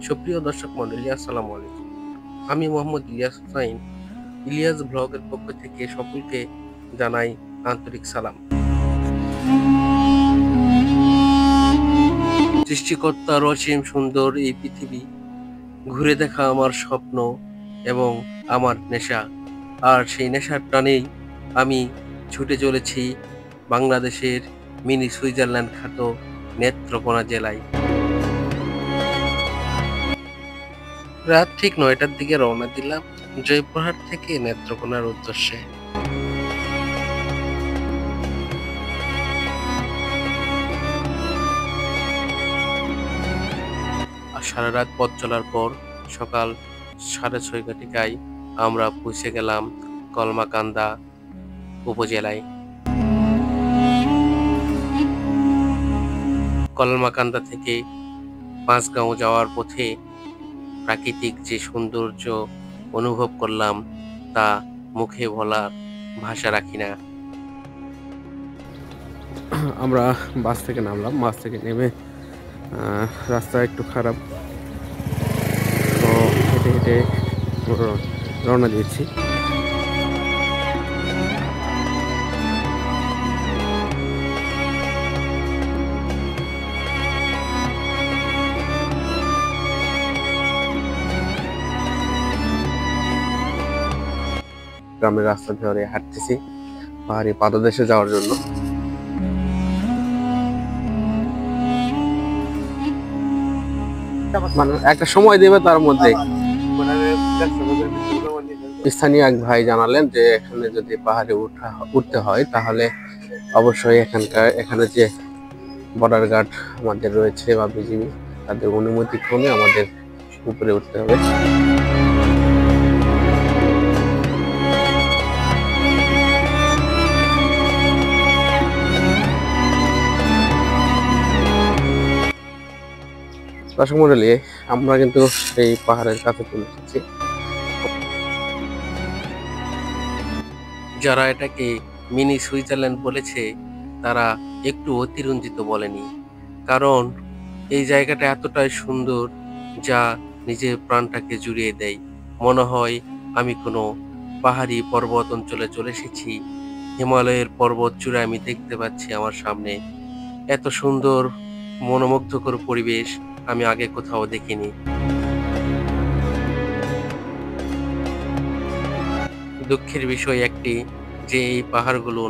সুপ্রিয় দর্শক মণ্ডলী, আসসালামু আলাইকুম। আমি মোহাম্মদ ইলিয়াস হুসাইন। ইলিয়াস ব্লগের পক্ষ থেকে সকলকে জানাই আন্তরিক সালাম। সৃষ্টিকর্তার অসীম সুন্দর এই পৃথিবী ঘুরে দেখা আমার স্বপ্ন এবং আমার নেশা। আর সেই নেশার টানেই আমি ছুটে চলেছি বাংলাদেশের মিনি সুইজারল্যান্ড খ্যাত নেত্রকোনা জেলায়। রাত ঠিক ৯টার দিকে রওনা দিলাম জয়পুরহাট থেকে নেত্রকোনার উদ্দেশ্যে। আর সারা রাত পথ চলার পর সকাল ৬:৩০ ঘটিকায় আমরা পৌঁছে গেলাম কলমাকান্দা উপজেলায়। কলমাকান্দা থেকে পাঁচগাঁও যাওয়ার পথে প্রাকৃতিক যে সৌন্দর্য অনুভব করলাম তা মুখে বলার ভাষা রাখি না। আমরা বাস থেকে নামলাম। বাস থেকে নেমে রাস্তা একটু খারাপ, তো হেঁটে হেঁটে রওনা দিয়েছি। গ্রামের রাস্তা ধরে হাঁটতেছি পাহাড়ি পাদদেশে যাওয়ার জন্য। মানে একটা সময় দেবে, তার মধ্যে স্থানীয় এক ভাই জানালেন যে এখানে যদি পাহাড়ে উঠতে হয় তাহলে অবশ্যই এখানে যে বর্ডার গার্ড আমাদের রয়েছে বা বিজিবি, তাদের অনুমতি ক্রমে আমাদের উপরে উঠতে হবে। দর্শক মণ্ডলী, আমরা কিন্তু এই পাহাড়ের কাছে চলে এসেছি। যারা এটাকে মিনি সুইজারল্যান্ড বলেছে তারা একটু অতিরঞ্জিত বলেনি, কারণ এই জায়গাটা এতটাই সুন্দর যা নিজের প্রাণটাকে জুড়িয়ে দেয়। মনে হয় আমি কোনো পাহাড়ি পর্বত অঞ্চলে চলে এসেছি। হিমালয়ের পর্বত চূড়া আমি দেখতে পাচ্ছি আমার সামনে। এত সুন্দর মনোমুগ্ধকর পরিবেশ আমি আগে কোথাও দেখিনি। দুঃখের বিষয় একটি যে এই পাহাড়গুলো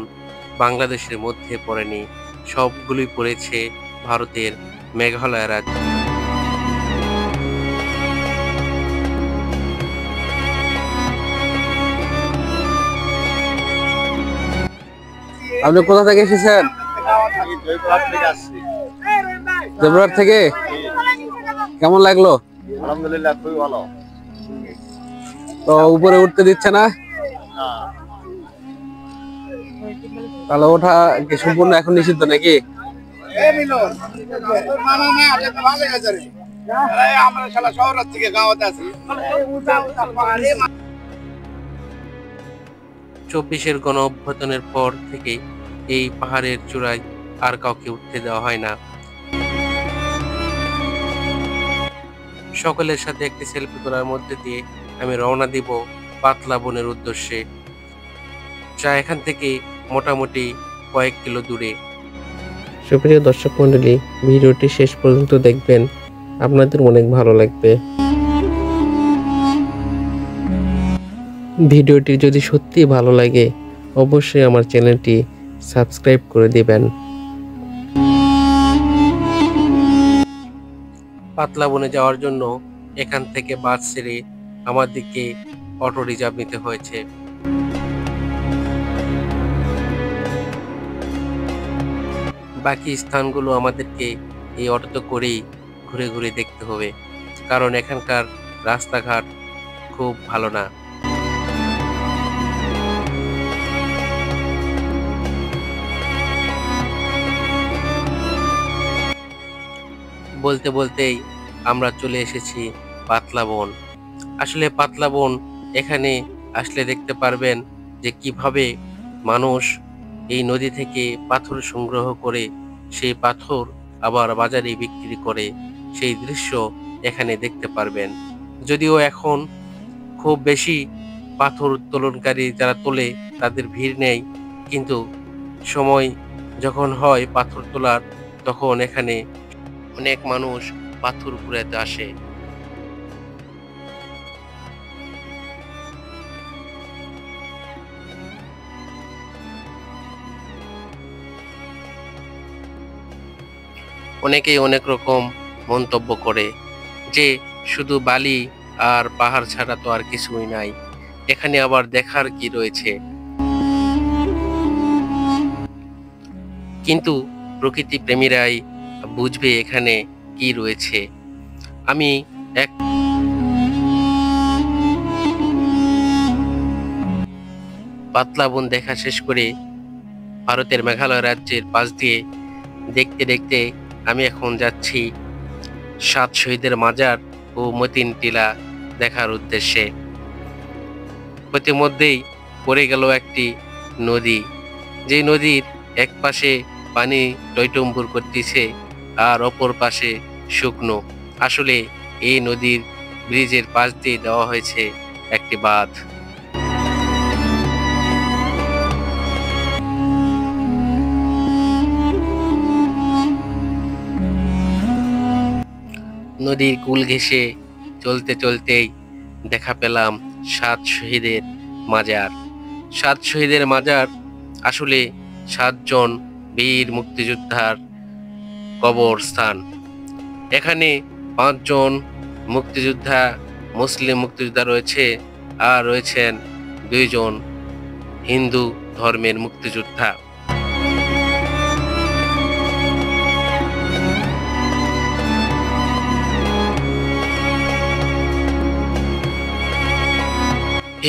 বাংলাদেশের মধ্যে পড়েনি, সবগুলোই পড়েছে ভারতের মেঘালয় রাজ্য। আপনি কোথা থেকে এসেছেন? জয়পুরহাট থেকে। কেমন লাগলো? আলহামদুলিল্লাহ, খুবই ভালো। তো উপরে উঠতে দিচ্ছে না? তাহলে ওঠা কি সম্পূর্ণ এখন নিষিদ্ধ নাকি? চব্বিশের গণ অভ্যুত্থানের পর থেকে এই পাহাড়ের চূড়ায় আর কাউকে উঠতে দেওয়া হয় না। সকলের সাথে একটি সেলফি তোলার মধ্যে দিয়ে আমি রওনা দিব পাতলা বনের উদ্দেশ্যে, যা এখান থেকে মোটামুটি কয়েক কিলো দূরে। সুপ্রিয় দর্শক মণ্ডলী, ভিডিওটি শেষ পর্যন্ত দেখবেন, আপনাদের অনেক ভালো লাগবে। ভিডিওটি যদি সত্যি ভালো লাগে অবশ্যই আমার চ্যানেলটি সাবস্ক্রাইব করে দিবেন। পাতলা বনে যাওয়ার জন্য এখান থেকে বাস ছেড়ে আমাদেরকে অটো রিজার্ভ নিতে হয়েছে। বাকি স্থানগুলো আমাদেরকে এই অটোতে করেই ঘুরে ঘুরে দেখতে হবে, কারণ এখানকার রাস্তাঘাট খুব ভালো না। বলতে বলতেই আমরা চলে এসেছি পাতলা বন। আসলে পাতলা বন এখানে আসলে দেখতে পারবেন যে কিভাবে মানুষ এই নদী থেকে পাথর সংগ্রহ করে সেই পাথর আবার বাজারে বিক্রি করে, সেই দৃশ্য এখানে দেখতে পারবেন। যদিও এখন খুব বেশি পাথর উত্তোলনকারী যারা তোলে তাদের ভিড় নেই, কিন্তু সময় যখন হয় পাথর তোলার তখন এখানে অনেক মানুষ পাথর কুড়াতে আসে। অনেকেই অনেক রকম মন্তব্য করে যে শুধু বালি আর পাহাড় ছাড়া তো আর কিছুই নাই, এখানে আবার দেখার কি রয়েছে। কিন্তু প্রকৃতি প্রেমীরাই বুঝবে এখানে কি রয়েছে। আমি এক পাতলা বন দেখা শেষ করে ভারতের মেঘালয় রাজ্যের পাশ দিয়ে দেখতে দেখতে আমি এখন যাচ্ছি ৭ শহীদের মাজার ও মতিন টিলা দেখার উদ্দেশ্যে। ইতিমধ্যেই পড়ে গেল একটি নদী, যে নদীর এক পাশে পানি টইটুম্বুর করতেছে আর অপর পাশে শুকনো। আসলে এই নদীর ব্রিজের পাশ দিয়ে দেওয়া হয়েছে একটি বাঁধ। নদীর কূল ঘেঁষে চলতে চলতেই দেখা পেলাম ৭ শহীদের মাজার। ৭ শহীদের মাজার আসলে ৭ জন বীর মুক্তিযোদ্ধার কবরস্থান। এখানে ৫ জন মুক্তিযোদ্ধা মুসলিম মুক্তিযোদ্ধা রয়েছে, আর রয়েছেন ২ জন হিন্দু ধর্মের মুক্তিযোদ্ধা।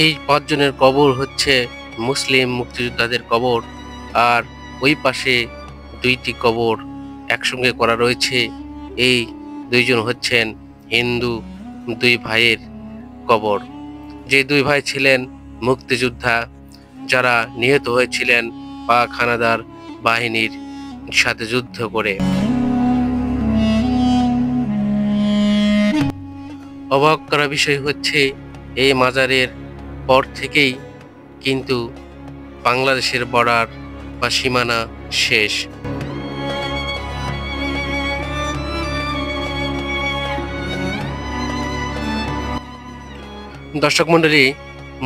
এই ৫ জনের কবর হচ্ছে মুসলিম মুক্তিযোদ্ধাদের কবর, আর ওই পাশে ২টি কবর একসঙ্গে করা রয়েছে। এই ২ জন হচ্ছেন হিন্দু ২ ভাইয়ের কবর, যে ২ ভাই ছিলেন মুক্তিযোদ্ধা, যারা নিহত হয়েছিলেন পাক হানাদার বাহিনীর সাথে যুদ্ধ করে। অবাক করা বিষয় হচ্ছে এই মাজারের পর থেকেই কিন্তু বাংলাদেশের বর্ডার বা সীমানা শেষ। দর্শক মন্ডলী,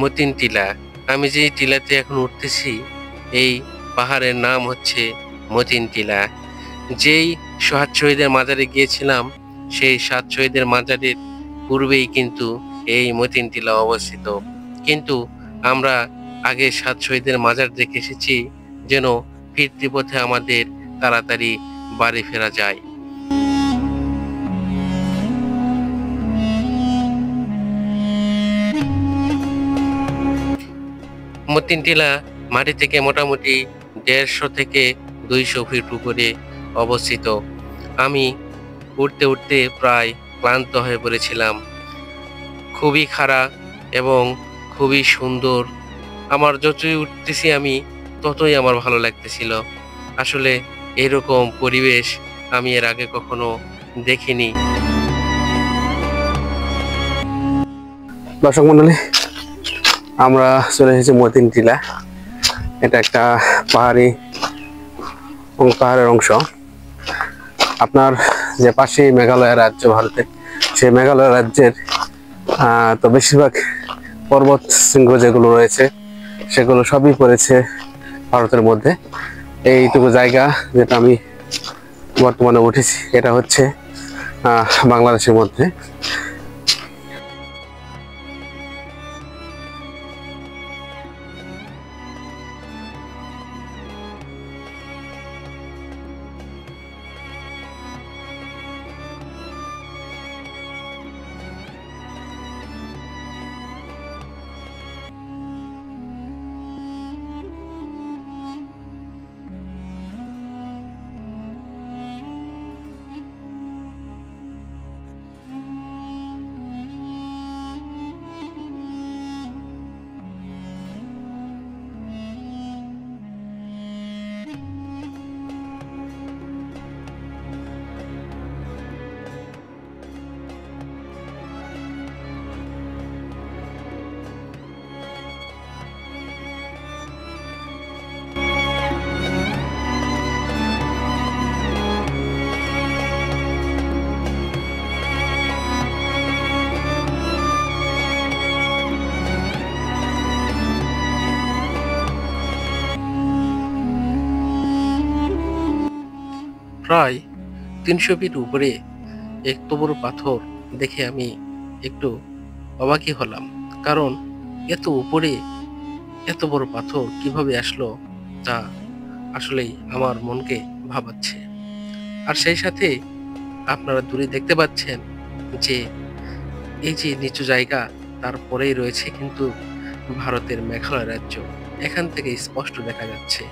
মতিন টিলা, আমি যে টিলাতে এখন উঠতেছি এই পাহাড়ের নাম হচ্ছে মতিন টিলা। যেই ৭ শহীদের মাজারে গিয়েছিলাম সেই ৭ শহীদের মাজারের পূর্বেই কিন্তু এই মতিন টিলা অবস্থিত। কিন্তু আমরা আগে ৭ শহীদের মাজার দেখে এসেছি যেন ফিরতি পথে আমাদের তাড়াতাড়ি বাড়ি ফেরা যায়। মতিন টিলা মাটি থেকে মোটামুটি ১৫০ থেকে ২০০ ফিট উপরে অবস্থিত। আমি উঠতে উঠতে প্রায় ক্লান্ত হয়ে পড়েছিলাম। খুবই খাড়া এবং খুবই সুন্দর। আমার যতই উঠতেছি আমি ততই আমার ভালো লাগতেছিল। আসলে এরকম পরিবেশ আমি এর আগে কখনো দেখিনি। দর্শক মন্ডলী, আমরা চলে এসেছি মতিন টিলা। এটা একটা পাহাড়ের অংশ। আপনার যে পাশে মেঘালয় রাজ্য ভারতের, সেই মেঘালয় রাজ্যের তো বেশিরভাগ পর্বত শৃঙ্গ যেগুলো রয়েছে সেগুলো সবই পড়েছে ভারতের মধ্যে। এইটুকু জায়গা যেটা আমি বর্তমানে উঠেছি এটা হচ্ছে বাংলাদেশের মধ্যে। প্রায় 300 ফিট উপরে এত বড় পাথর দেখে আমি একটু অবাকই হলাম। কারণ এত উপরে এত বড় পাথর কিভাবে আসলো তা আসলেই আমার মনকে ভাবাচ্ছে। আর সেই সাথে আপনারা দূরে দেখতে পাচ্ছেন যে এই যে নিচু জায়গা, তারপরেই রয়েছে কিন্তু ভারতের মেঘালয় রাজ্য। এখান থেকে স্পষ্ট দেখা যাচ্ছে।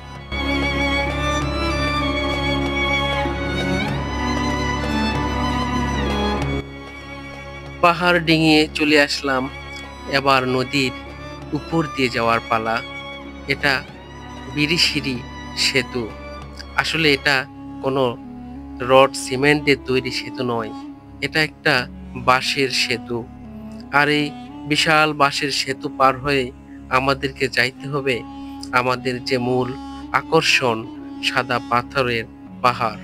পাহাড় ডিঙিয়ে চলে আসলাম এবার নদীর উপর দিয়ে যাওয়ার পালা। এটা বিরিশিরি সেতু। আসলে এটা কোনো রড সিমেন্ট দিয়ে তৈরি সেতু নয়, এটা একটা বাঁশের সেতু। আর এই বিশাল বাঁশের সেতু পার হয়ে আমাদেরকে যাইতে হবে আমাদের যে মূল আকর্ষণ, সাদা পাথরের পাহাড়।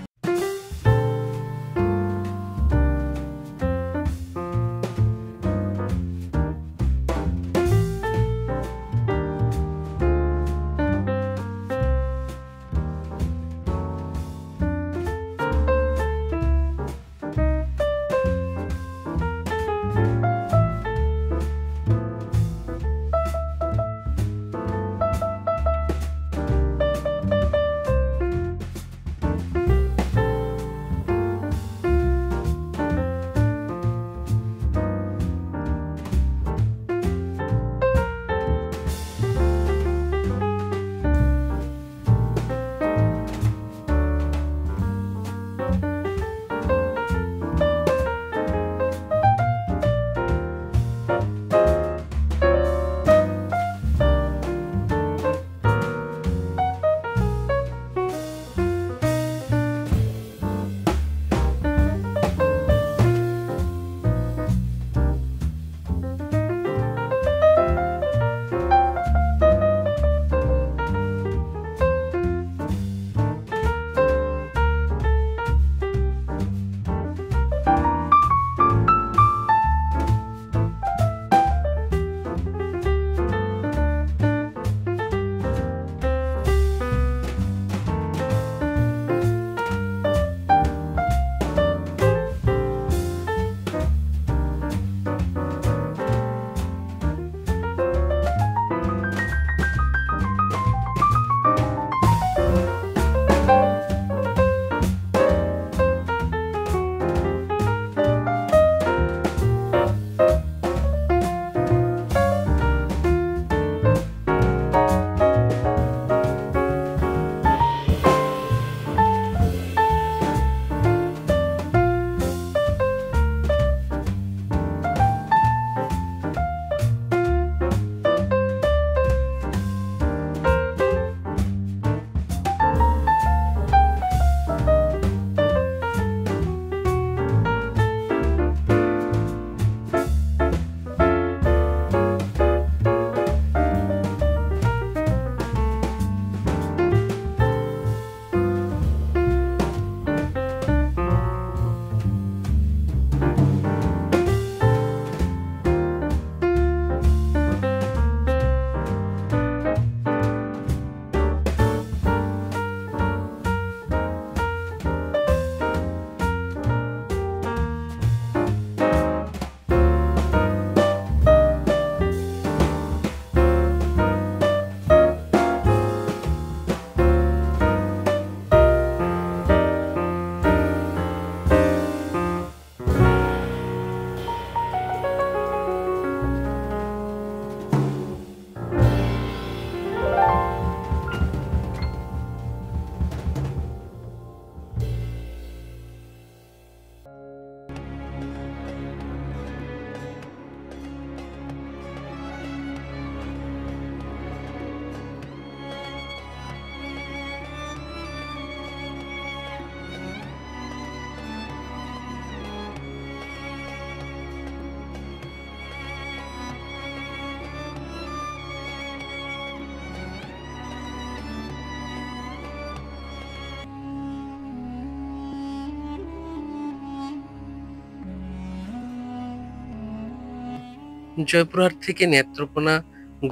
জয়পুরহাট থেকে নেত্রকোনা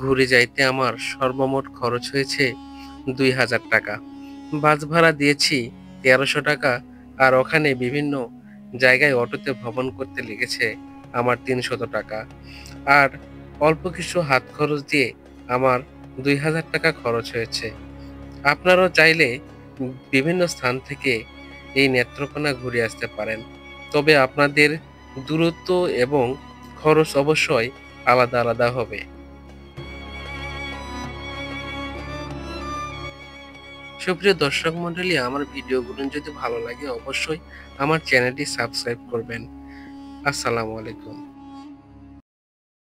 ঘুরে যাইতে আমার সর্বমোট খরচ হয়েছে 2000 টাকা। বাস ভাড়া দিয়েছি 1300 টাকা। আর ওখানে বিভিন্ন জায়গায় অটোতে ভ্রমণ করতে লেগেছে আমার ৩০০ টাকা। আর অল্প কিছু হাত খরচ দিয়ে আমার ২,০০০ টাকা খরচ হয়েছে। আপনারাও চাইলে বিভিন্ন স্থান থেকে এই নেত্রকোনা ঘুরে আসতে পারেন। তবে আপনাদের দূরত্ব এবং খরচ অবশ্যই আলাদা আলাদা হবে। সুপ্রিয় দর্শক মণ্ডলী, আমার ভিডিওগুলো যদি ভালো লাগে অবশ্যই আমার চ্যানেলটি সাবস্ক্রাইব করবেন। আসসালামু আলাইকুম।